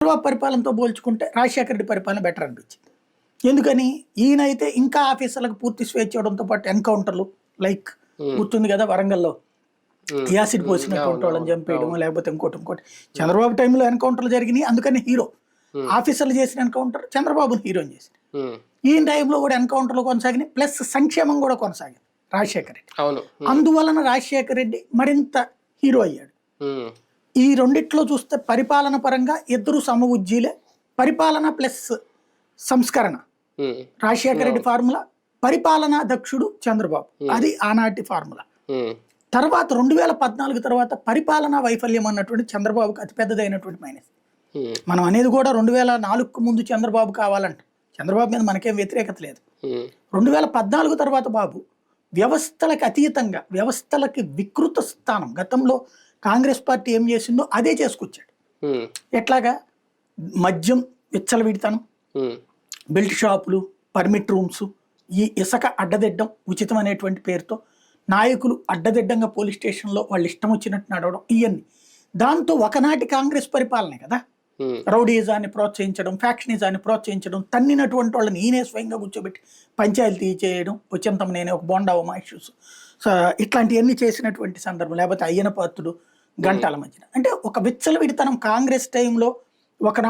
చంద్రబాబు పరిపాలనతో పోల్చుకుంటే రాజశేఖర రెడ్డి పరిపాలన బెటర్ అనిపించింది. ఎందుకని ఈయనైతే ఇంకా ఆఫీసర్లకు పూర్తి స్వేచ్ఛ ఇవ్వడంతో పాటు ఎన్కౌంటర్లు లైక్ గుర్తుంది కదా వరంగల్లో యాసిడ్ పోసినటువంటి వాళ్ళని చంపేయడం లేకపోతే ఇంకోటి చంద్రబాబు టైంలో ఎన్కౌంటర్లు జరిగినాయి. అందుకని హీరో ఆఫీసర్లు చేసిన ఎన్కౌంటర్ చంద్రబాబుని హీరోని చేసి ఈయన టైంలో కూడా ఎన్కౌంటర్లు కొనసాగినాయి, ప్లస్ సంక్షేమం కూడా కొనసాగింది రాజశేఖర రెడ్డి. అందువలన రాజశేఖర రెడ్డి మరింత హీరో అయ్యాడు. ఈ రెండిట్లో చూస్తే పరిపాలన పరంగా ఇద్దరు సమవుజ్జీలే. పరిపాలన ప్లస్ సంస్కరణ రాజశేఖర రెడ్డి ఫార్ములా, పరిపాలనా దక్షుడు చంద్రబాబు, అది ఆనాటి ఫార్ములా. తర్వాత 2014 తర్వాత పరిపాలనా వైఫల్యం అన్నటువంటి చంద్రబాబుకి అతిపెద్దదైనటువంటి మైనస్. మనం అనేది కూడా 2004కు ముందు చంద్రబాబు కావాలంట. చంద్రబాబు మీద మనకేం వ్యతిరేకత లేదు. 2014 తర్వాత బాబు వ్యవస్థలకు అతీతంగా, వ్యవస్థలకి వికృత స్థానం, గతంలో కాంగ్రెస్ పార్టీ ఏం చేసిందో అదే చేసుకొచ్చాడు. ఎట్లాగా మద్యం విచ్చలవిడితనం, బెల్ట్ షాపులు, పర్మిట్ రూమ్స్, ఈ ఇసుక అడ్డదిడ్డం ఉచితం అనేటువంటి పేరుతో నాయకులు అడ్డదిడ్డంగా పోలీస్ స్టేషన్లో వాళ్ళు ఇష్టం వచ్చినట్టు నడవడం, ఇవన్నీ దాంతో ఒకనాటి కాంగ్రెస్ పరిపాలనే కదా. రౌడీజాన్ని ప్రోత్సహించడం, ఫ్యాక్షనిజాన్ని ప్రోత్సహించడం, తన్నినటువంటి వాళ్ళని ఈయనే స్వయంగా కూర్చోబెట్టి పంచాయతీ చేయడం, వచ్చేంతం నేనే ఒక బోండావమా ఇష్యూస్, ఇట్లాంటివన్నీ చేసినటువంటి సందర్భం. లేకపోతే అయ్యన పాత్రుడు గంటల మధ్యన, అంటే ఒక విచ్చలవిడితనం కాంగ్రెస్ టైంలో ఒకనాడు